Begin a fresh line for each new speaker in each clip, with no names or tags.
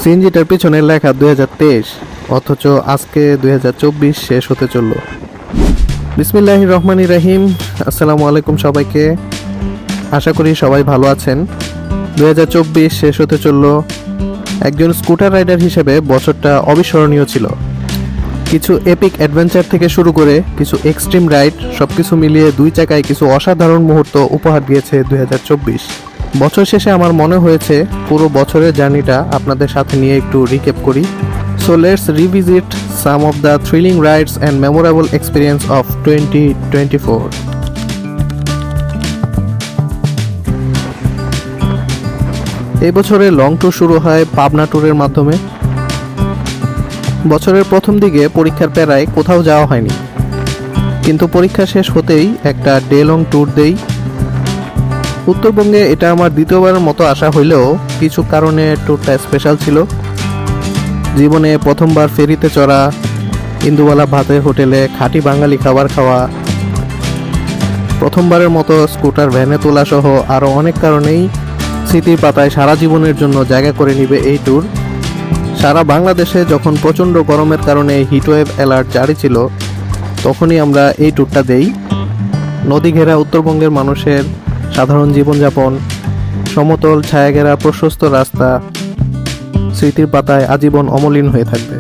সিএনজিটার পিছনে লেখা 2023, অথচ আজকে 2024 শেষ হতে চলল। বিসমিল্লাহির রহমানির রহিম। আসসালামু আলাইকুম সবাইকে, আশা করি সবাই ভালো আছেন। 2024 শেষ হতে চলল। একজন স্কুটার রাইডার হিসেবে বছরটা অবিস্মরণীয় ছিল। কিছু এপিক অ্যাডভেঞ্চার থেকে শুরু করে কিছু এক্সট্রিম রাইড, সবকিছু মিলিয়ে দুই চাকায় কিছু অসাধারণ মুহূর্ত উপহার দিয়েছে 2024। বছর শেষে আমার মনে হয়েছে পুরো বছরের জার্নিটা আপনাদের সাথে নিয়ে একটু রিক্যাপ করি। So let's revisit some of the thrilling rides and memorable experience of 2024। এই বছরের লং ট্যুর শুরু হয় পাবনা ট্যুরের মাধ্যমে। বছরের প্রথম দিকে পরীক্ষার প্যারায় কোথাও যাওয়া হয়নি, কিন্তু পরীক্ষা শেষ হতেই একটা ডে লং ট্যুর দেই। উত্তরবঙ্গে এটা আমার দ্বিতীয়বারের মতো আসা হইলেও কিছু কারণে ট্যুরটা স্পেশাল ছিল। জীবনে প্রথমবার ফেরিতে চড়া, ইন্দুবালা ভাতের হোটেলে খাঁটি বাঙালি খাবার খাওয়া, প্রথমবারের মতো স্কুটার ভ্যানে তোলা সহ আরও অনেক কারণেই স্মৃতির পাতায় সারা জীবনের জন্য জায়গা করে নিবে এই ট্যুর। সারা বাংলাদেশে যখন প্রচণ্ড গরমের কারণে হিটওয়েভ অ্যালার্ট জারি ছিল, তখনই আমরা এই ট্যুরটা দেই। নদী ঘেরা উত্তরবঙ্গের মানুষের সাধারণ জীবনযাপন, সমতল ছায়াঘেরা প্রশস্ত রাস্তা স্মৃতির পাতায় আজীবন অমলিন হয়ে থাকবে।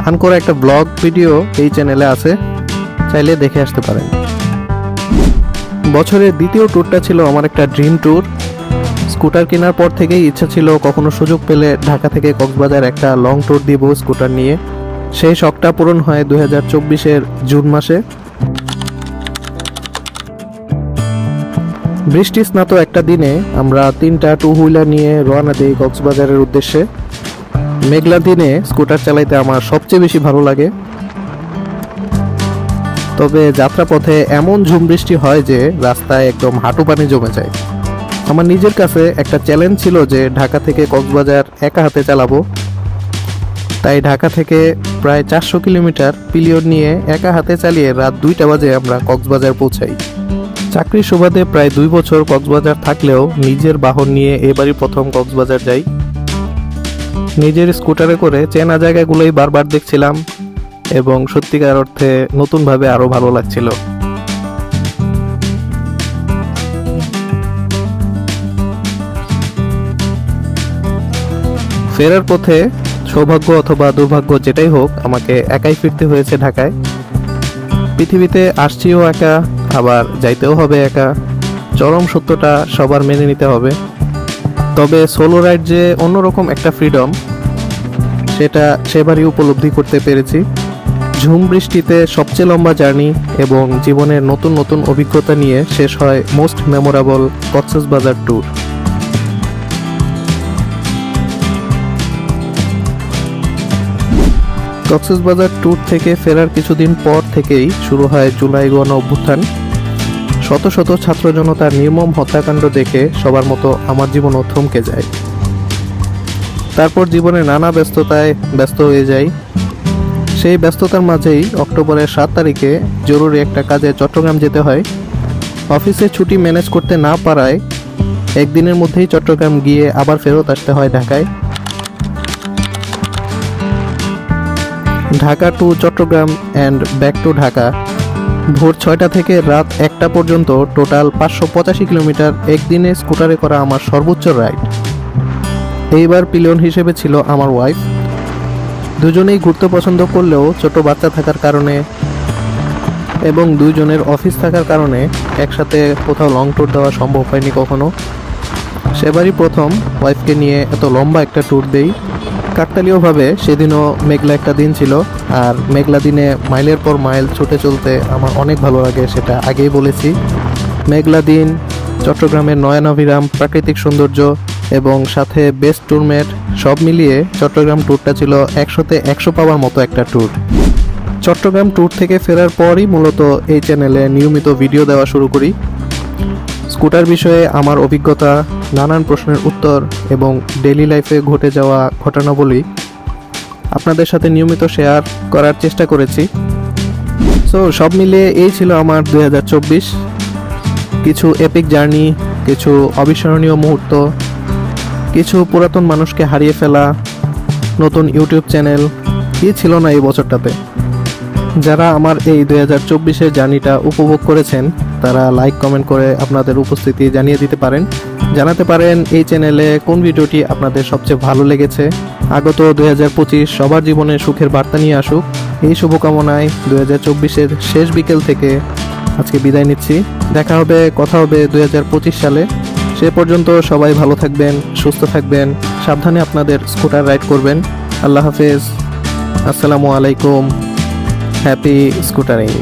আনকোরা একটা ব্লগ ভিডিও এই চ্যানেলে আছে, চাইলে দেখে আসতে পারেন। বছরের দ্বিতীয় ট্যুরটা ছিল আমার একটা ড্রিম ট্যুর। স্কুটার কেনার পর থেকেই ইচ্ছা ছিল কখনো সুযোগ পেলে ঢাকা থেকে কক্সবাজার একটা লং ট্যুর দিব স্কুটার নিয়ে। সেই শখটা পূরণ হয় 2024-এর জুন মাসে। বৃষ্টি স্নাত একটা দিনে আমরা 3টা টু হুইলার নিয়ে রওনা দিই কক্সবাজারের উদ্দেশ্যে। মেঘলা দিনে স্কুটার চালাইতে আমার সবচেয়ে বেশি ভালো লাগে, তবে যাত্রাপথে এমন ঝুম বৃষ্টি হয় যে রাস্তায় একদম হাঁটু পানি জমে যায়। আমার নিজের কাছে একটা চ্যালেঞ্জ ছিল যে ঢাকা থেকে কক্সবাজার একা হাতে চালাবো। তাই ঢাকা থেকে প্রায় 400 কিলোমিটার পিলিয়ন নিয়ে একা হাতে চালিয়ে রাত 2টা বাজে আমরা কক্সবাজার পৌঁছাই। চাকরির সুবাদে প্রায় 2 বছর কক্সবাজার থাকলেও নিজের বাহন নিয়ে এবারই প্রথম কক্সবাজার যাই। নিজের স্কুটারে করে চেনা জায়গাগুলোই বারবার দেখছিলাম এবং সত্যিকার অর্থে নতুনভাবে আরও ভালো লাগছিল। ফেরার পথে সৌভাগ্য অথবা দুর্ভাগ্য যেটাই হোক, আমাকে একাই ফিরতে হয়েছে ঢাকায়। পৃথিবীতে আসছিও একা, আবার যাইতেও হবে একা। চরম সত্যটা সবার মেনে নিতে হবে। তবে সোলো রাইড যে অন্যরকম একটা ফ্রিডম, সেটা সেবারই উপলব্ধি করতে পেরেছি। ঝুম বৃষ্টিতে সবচেয়ে লম্বা জার্নি এবং জীবনের নতুন নতুন অভিজ্ঞতা নিয়ে শেষ হয় most memorable Cox's Bazar tour. Cox's Bazar tour থেকে ফেরার কিছুদিন পর থেকেই শুরু হয় জুলাই গণ অভ্যুত্থান। শত শত ছাত্র জনতার নির্মম হত্যাকাণ্ড দেখে সবার মতো আমার জীবনও থমকে যায়। তারপর জীবনে নানা ব্যস্ততায় ব্যস্ত হয়ে যাই। সেই ব্যস্ততার মাঝেই অক্টোবরের 7 তারিখে জরুরি একটা কাজে চট্টগ্রাম যেতে হয়। অফিসে ছুটি ম্যানেজ করতে না পারায় একদিনের মধ্যেই চট্টগ্রাম গিয়ে আবার ফেরত আসতে হয় ঢাকায়। Dhaka to Chittagong and back to Dhaka. ভোর 6টা থেকে রাত 1টা পর্যন্ত টোটাল 585 কিলোমিটার একদিনে স্কুটারে করা আমার সর্বোচ্চ রাইড। এইবার পিলিয়ন হিসেবে ছিল আমার ওয়াইফ। দুজনেই ঘুরতে পছন্দ করলেও ছোট বাচ্চা থাকার কারণে এবং দুইজনের অফিস থাকার কারণে একসাথে কোথাও লং ট্যুর দেওয়া সম্ভব হয়নি কখনো। সেবারই প্রথম ওয়াইফকে নিয়ে এত লম্বা একটা ট্যুর দেই। কাকতালীয়ভাবে সেদিনও মেঘলা একটা দিন ছিল, আর মেঘলা দিনে মাইলের পর মাইল ছুটে চলতে আমার অনেক ভালো লাগে, সেটা আগেই বলেছি। মেঘলা দিন, চট্টগ্রামের নয়নাভিরাম প্রাকৃতিক সৌন্দর্য এবং সাথে বেস্ট ট্যুরমেট, সব মিলিয়ে চট্টগ্রাম ট্যুরটা ছিল 100-তে 100 পাওয়ার মতো একটা ট্যুর। চট্টগ্রাম ট্যুর থেকে ফেরার পরই মূলত এই চ্যানেলে নিয়মিত ভিডিও দেওয়া শুরু করি। স্কুটার বিষয়ে আমার অভিজ্ঞতা, নানান প্রশ্নের উত্তর এবং ডেইলি লাইফে ঘটে যাওয়া ঘটনাবলী আপনাদের সাথে নিয়মিত শেয়ার করার চেষ্টা করেছি। সো সব মিলিয়ে এই ছিল আমার 2024। কিছু এপিক জার্নি, কিছু অবিস্মরণীয় মুহূর্ত, কিছু পুরাতন মানুষকে হারিয়ে ফেলা, নতুন ইউটিউব চ্যানেল, কি ছিল না এই বছরটাতে। যারা আমার এই 2024-এর জার্নিটা উপভোগ করেছেন তারা লাইক কমেন্ট করে আপনাদের উপস্থিতি জানিয়ে দিতে পারেন, জানাতে পারেন এই চ্যানেলে কোন ভিডিওটি আপনাদের সবচেয়ে ভালো লেগেছে। আগত 2025 সবার জীবনে সুখের বার্তা নিয়ে আসুক, এই শুভকামনায় 2024-এর শেষ বিকেল থেকে আজকে বিদায় নিচ্ছি। দেখা হবে, কথা হবে 2025 সালে। সে পর্যন্ত সবাই ভালো থাকবেন, সুস্থ থাকবেন, সাবধানে আপনাদের স্কুটার রাইড করবেন। আল্লাহ হাফেজ, আসসালামু আলাইকুম, হ্যাপি স্কুটারিং।